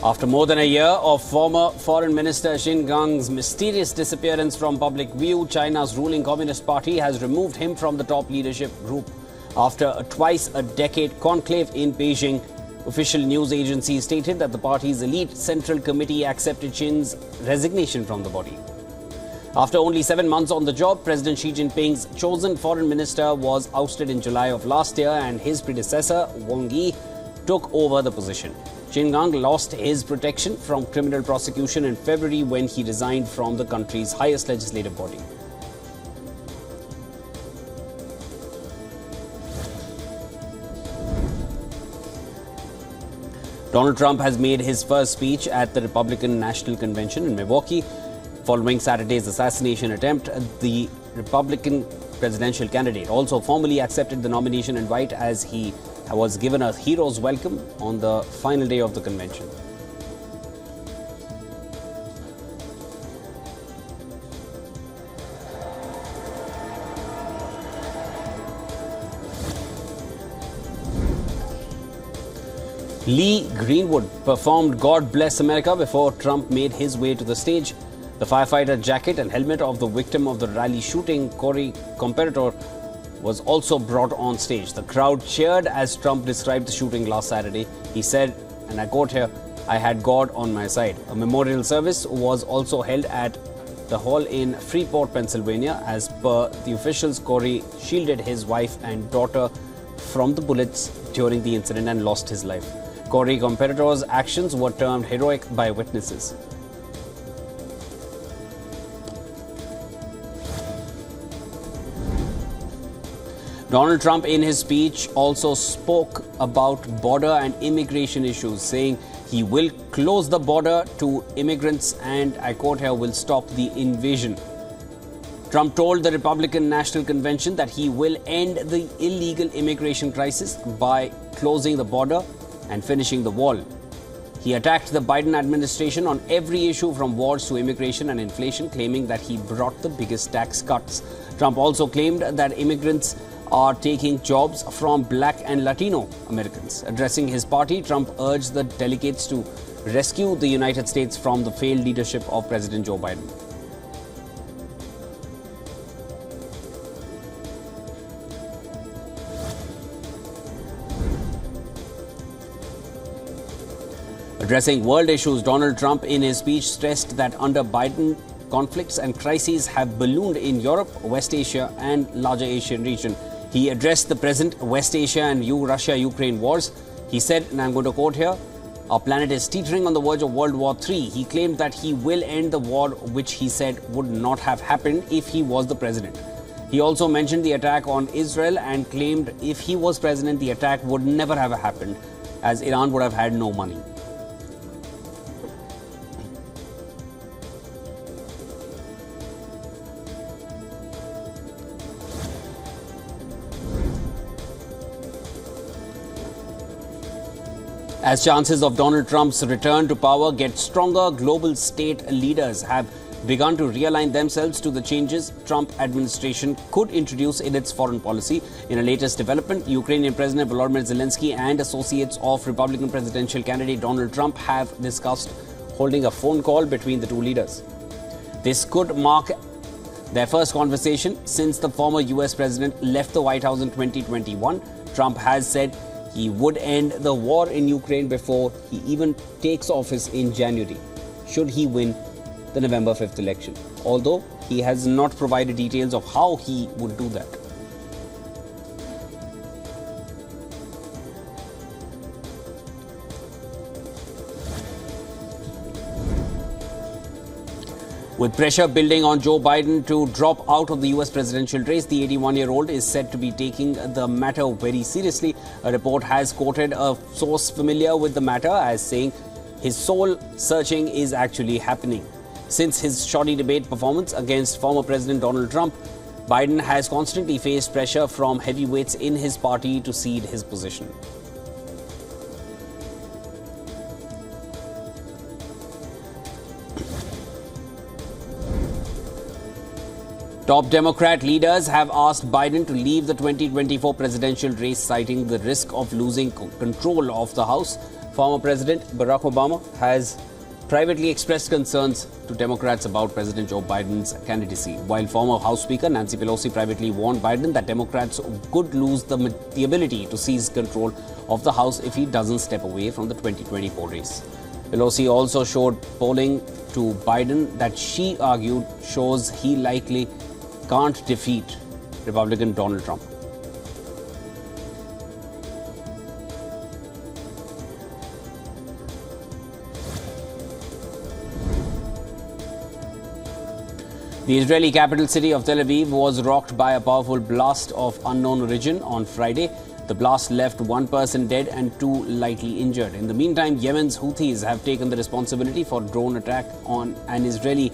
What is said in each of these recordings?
After more than a year of former Foreign Minister Qin Gang's mysterious disappearance from public view, China's ruling Communist Party has removed him from the top leadership group. After a twice-a-decade conclave in Beijing, official news agencies stated that the party's elite Central Committee accepted Qin's resignation from the body. After only 7 months on the job, President Xi Jinping's chosen foreign minister was ousted in July of last year and his predecessor, Wang Yi, took over the position. Qin Gang lost his protection from criminal prosecution in February when he resigned from the country's highest legislative body. Donald Trump has made his first speech at the Republican National Convention in Milwaukee. Following Saturday's assassination attempt, the Republican presidential candidate also formally accepted the nomination invite as he was given a hero's welcome on the final day of the convention. Lee Greenwood performed God Bless America before Trump made his way to the stage. The firefighter jacket and helmet of the victim of the rally shooting, Corey Comparator, was also brought on stage. The crowd cheered as Trump described the shooting last Saturday. He said, and I quote here, "I had God on my side." A memorial service was also held at the hall in Freeport, Pennsylvania. As per the officials, Corey shielded his wife and daughter from the bullets during the incident and lost his life. Corey Comparator's actions were termed heroic by witnesses. Donald Trump in his speech also spoke about border and immigration issues, saying he will close the border to immigrants and, I quote here, will stop the invasion. Trump told the Republican National Convention that he will end the illegal immigration crisis by closing the border and finishing the wall. He attacked the Biden administration on every issue from wars to immigration and inflation, claiming that he brought the biggest tax cuts. Trump also claimed that immigrants are taking jobs from Black and Latino Americans. Addressing his party, Trump urged the delegates to rescue the United States from the failed leadership of President Joe Biden. Addressing world issues, Donald Trump in his speech stressed that under Biden, conflicts and crises have ballooned in Europe, West Asia and larger Asian region. He addressed the present West Asia and Russia-Ukraine wars. He said, and I'm going to quote here, "Our planet is teetering on the verge of World War III. He claimed that he will end the war, which he said would not have happened if he was the president. He also mentioned the attack on Israel and claimed if he was president, the attack would never have happened, as Iran would have had no money. As chances of Donald Trump's return to power get stronger, global state leaders have begun to realign themselves to the changes Trump administration could introduce in its foreign policy. In a latest development, Ukrainian President Volodymyr Zelensky and associates of Republican presidential candidate Donald Trump have discussed holding a phone call between the two leaders. This could mark their first conversation since the former US president left the White House in 2021. Trump has said he would end the war in Ukraine before he even takes office in January, should he win the November 5th election, although he has not provided details of how he would do that. With pressure building on Joe Biden to drop out of the US presidential race, the 81-year-old is said to be taking the matter very seriously. A report has quoted a source familiar with the matter as saying his soul searching is actually happening. Since his shoddy debate performance against former President Donald Trump, Biden has constantly faced pressure from heavyweights in his party to cede his position. Top Democrat leaders have asked Biden to leave the 2024 presidential race, citing the risk of losing control of the House. Former President Barack Obama has privately expressed concerns to Democrats about President Joe Biden's candidacy, while former House Speaker Nancy Pelosi privately warned Biden that Democrats could lose the ability to seize control of the House if he doesn't step away from the 2024 race. Pelosi also showed polling to Biden that she argued shows he likely can't defeat Republican Donald Trump. The Israeli capital city of Tel Aviv was rocked by a powerful blast of unknown origin on Friday. The blast left one person dead and two lightly injured. In the meantime, Yemen's Houthis have taken the responsibility for drone attack on an Israeli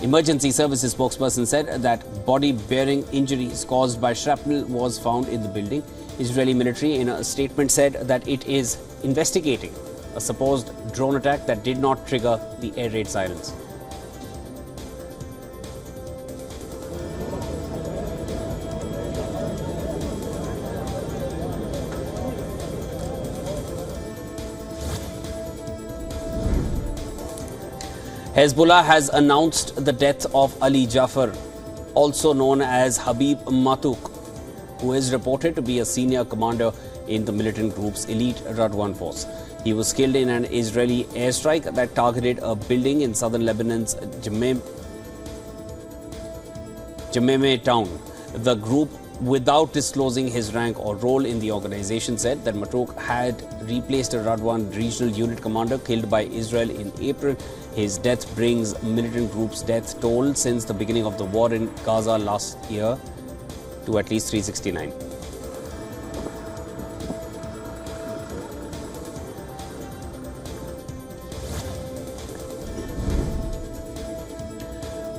emergency services spokesperson said that body-bearing injuries caused by shrapnel was found in the building. Israeli military in a statement said that it is investigating a supposed drone attack that did not trigger the air raid sirens. Hezbollah has announced the death of Ali Jafar, also known as Habib Matuk, who is reported to be a senior commander in the militant group's elite Radwan force. He was killed in an Israeli airstrike that targeted a building in southern Lebanon's Jameme town. The group, without disclosing his rank or role in the organization, said that Matuk had replaced a Radwan regional unit commander killed by Israel in April. His death brings militant group's death toll since the beginning of the war in Gaza last year to at least 369.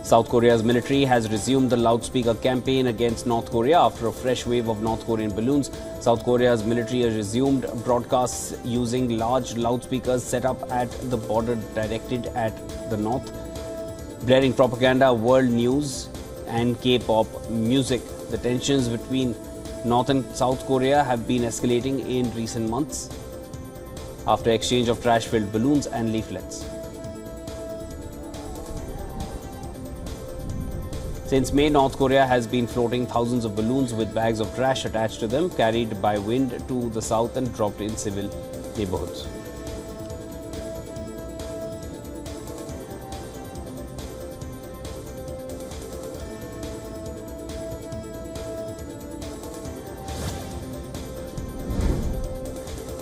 South Korea's military has resumed the loudspeaker campaign against North Korea after a fresh wave of North Korean balloons. South Korea's military has resumed broadcasts using large loudspeakers set up at the border directed at the north, blaring propaganda, world news and K-pop music. The tensions between North and South Korea have been escalating in recent months after exchange of trash-filled balloons and leaflets. Since May, North Korea has been floating thousands of balloons with bags of trash attached to them, carried by wind to the south and dropped in civil neighborhoods.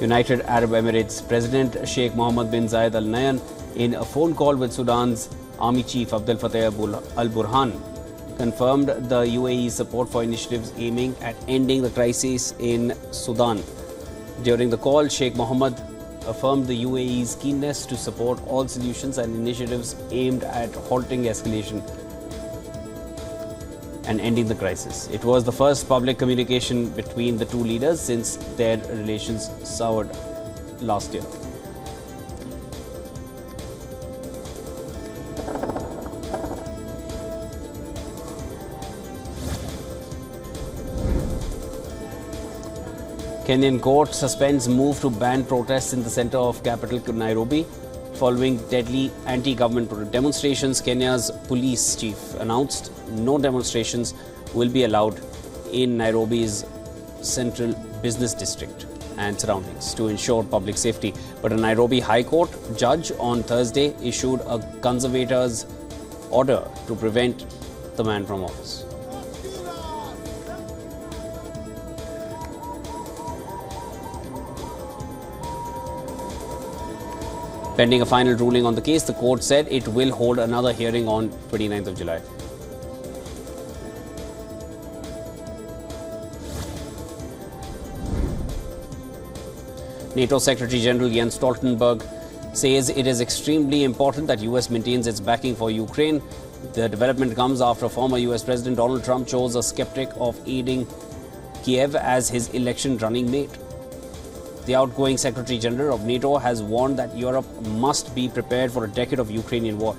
United Arab Emirates President Sheikh Mohammed bin Zayed Al Nahyan, in a phone call with Sudan's Army Chief Abdel Fattah al-Burhan, confirmed the UAE's support for initiatives aiming at ending the crisis in Sudan. During the call, Sheikh Mohammed affirmed the UAE's keenness to support all solutions and initiatives aimed at halting escalation and ending the crisis. It was the first public communication between the two leaders since their relations soured last year. Kenyan court suspends move to ban protests in the center of capital Nairobi. Following deadly anti-government demonstrations, Kenya's police chief announced no demonstrations will be allowed in Nairobi's central business district and surroundings to ensure public safety. But a Nairobi High Court judge on Thursday issued a conservator's order to prevent the man from office. Pending a final ruling on the case, the court said it will hold another hearing on 29th of July. NATO Secretary General Jens Stoltenberg says it is extremely important that US maintains its backing for Ukraine. The development comes after former US President Donald Trump chose a skeptic of aiding Kiev as his election running mate. The outgoing Secretary General of NATO has warned that Europe must be prepared for a decade of Ukrainian war.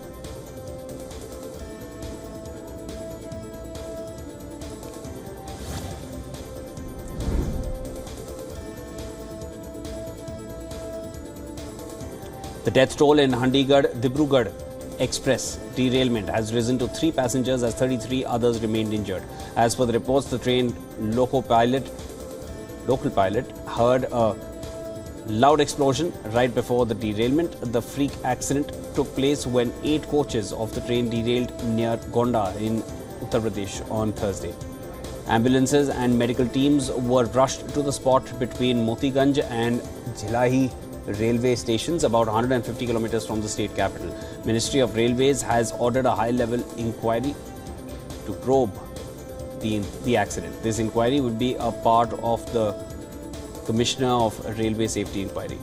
The death toll in Chandigarh-Dibrugarh Express derailment has risen to 3 passengers as 33 others remained injured. As per the reports, the train local pilot heard a loud explosion right before the derailment. The freak accident took place when 8 coaches of the train derailed near Gonda in Uttar Pradesh on Thursday. Ambulances and medical teams were rushed to the spot between Motiganj and Jhilahi railway stations, about 150 kilometers from the state capital. Ministry of Railways has ordered a high-level inquiry to probe the accident. This inquiry would be a part of the Commissioner of Railway Safety inquiry.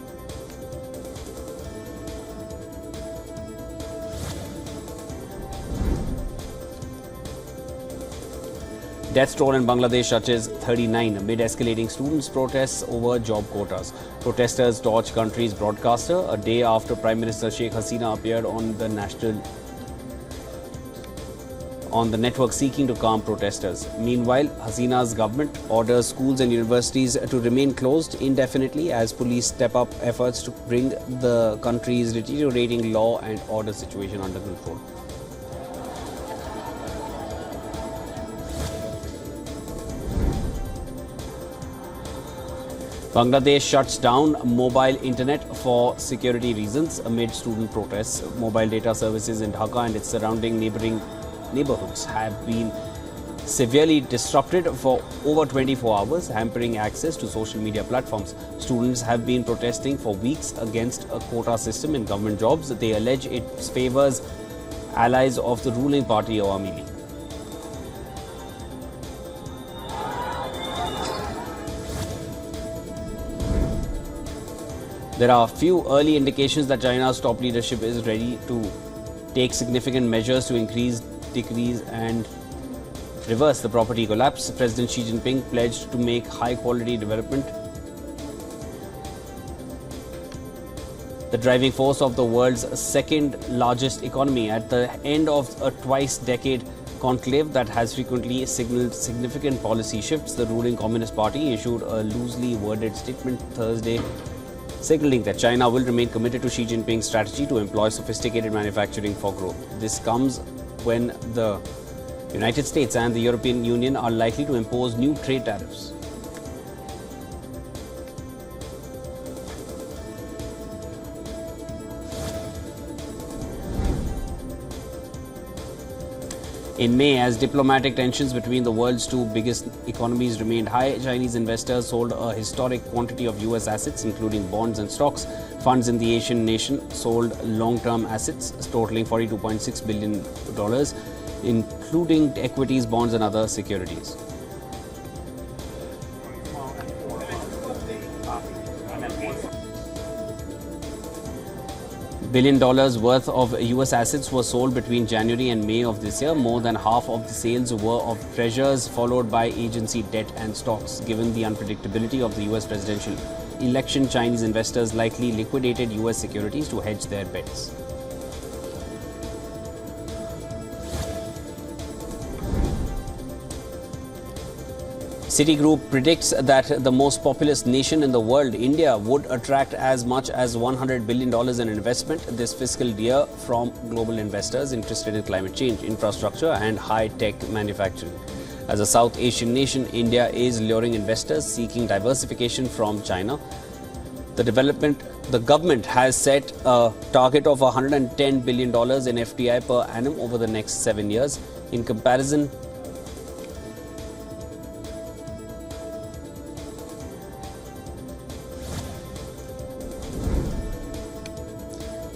Death toll in Bangladesh touches 39 amid escalating students' protests over job quotas. Protesters torch country's broadcaster a day after Prime Minister Sheikh Hasina appeared on the network seeking to calm protesters. Meanwhile, Hasina's government orders schools and universities to remain closed indefinitely as police step up efforts to bring the country's deteriorating law and order situation under control. Bangladesh shuts down mobile internet for security reasons amid student protests. Mobile data services in Dhaka and its surrounding neighboring neighborhoods have been severely disrupted for over 24 hours, hampering access to social media platforms. Students have been protesting for weeks against a quota system in government jobs. They allege it favors allies of the ruling party, Awami League. There are few early indications that China's top leadership is ready to take significant measures to decrease and reverse the property collapse. President Xi Jinping pledged to make high-quality development the driving force of the world's second-largest economy at the end of a twice-decade conclave that has frequently signaled significant policy shifts. The ruling Communist Party issued a loosely worded statement Thursday, signaling that China will remain committed to Xi Jinping's strategy to employ sophisticated manufacturing for growth. This comes when the United States and the European Union are likely to impose new trade tariffs. In May, as diplomatic tensions between the world's two biggest economies remained high, Chinese investors sold a historic quantity of US assets, including bonds and stocks. Funds in the Asian nation sold long-term assets totaling $42.6 billion, including equities, bonds and other securities. $1 billion worth of US assets were sold between January and May of this year. More than half of the sales were of treasures, followed by agency debt and stocks. Given the unpredictability of the US presidential election, Chinese investors likely liquidated US securities to hedge their bets. Citigroup predicts that the most populous nation in the world, India, would attract as much as $100 billion in investment this fiscal year from global investors interested in climate change, infrastructure and high-tech manufacturing. As a South Asian nation, India is luring investors seeking diversification from China. The government has set a target of $110 billion in FDI per annum over the next 7 years. In comparison,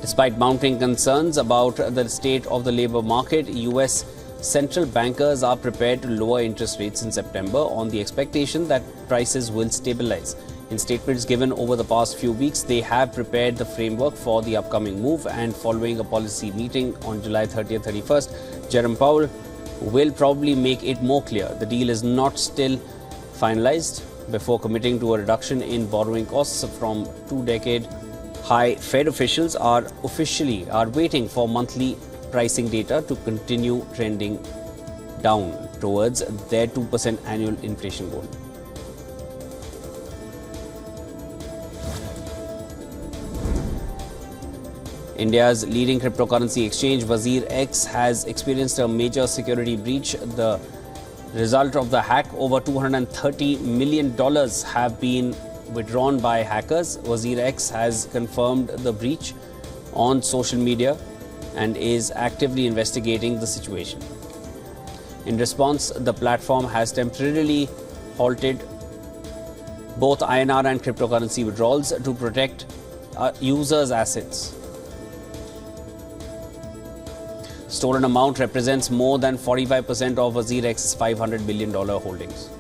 despite mounting concerns about the state of the labor market, US central bankers are prepared to lower interest rates in September on the expectation that prices will stabilize. In statements given over the past few weeks, they have prepared the framework for the upcoming move, and following a policy meeting on July 30th 31st, Jerome Powell will probably make it more clear the deal is not still finalized before committing to a reduction in borrowing costs from 2-decade high. Fed officials are waiting for monthly pricing data to continue trending down towards their 2% annual inflation goal. India's leading cryptocurrency exchange, WazirX, has experienced a major security breach. The result of the hack, over $230 million have been withdrawn by hackers. WazirX has confirmed the breach on social media and is actively investigating the situation. In response, the platform has temporarily halted both INR and cryptocurrency withdrawals to protect users' assets. Stolen amount represents more than 45% of WazirX's $500 million holdings.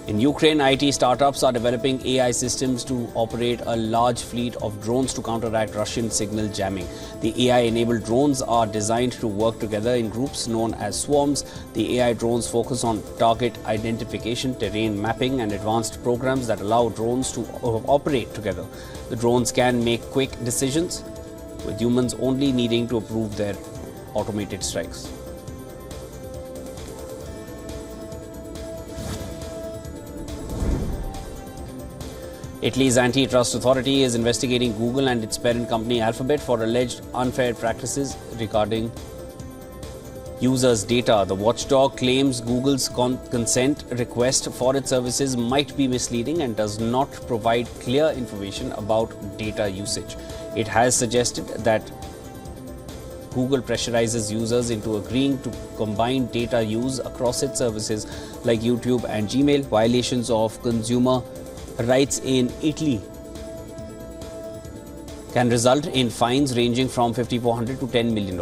In Ukraine, IT startups are developing AI systems to operate a large fleet of drones to counteract Russian signal jamming. The AI-enabled drones are designed to work together in groups known as swarms. The AI drones focus on target identification, terrain mapping, and advanced programs that allow drones to operate together. The drones can make quick decisions, with humans only needing to approve their automated strikes. Italy's antitrust authority is investigating Google and its parent company Alphabet for alleged unfair practices regarding users' data. The watchdog claims Google's consent request for its services might be misleading and does not provide clear information about data usage. It has suggested that Google pressurizes users into agreeing to combine data use across its services like YouTube and Gmail. Violations of consumer rights in Italy can result in fines ranging from $5,400 to $10 million.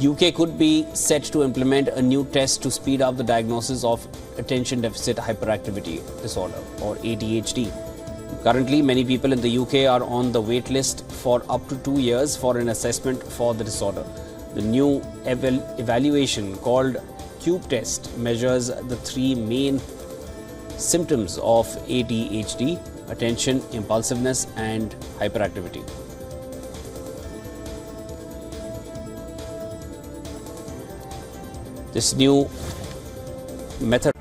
UK could be set to implement a new test to speed up the diagnosis of attention deficit hyperactivity disorder, or ADHD. Currently, many people in the UK are on the wait list for up to 2 years for an assessment for the disorder. The new evaluation, called Cube test, measures the three main symptoms of ADHD: attention, impulsiveness, and hyperactivity. This new method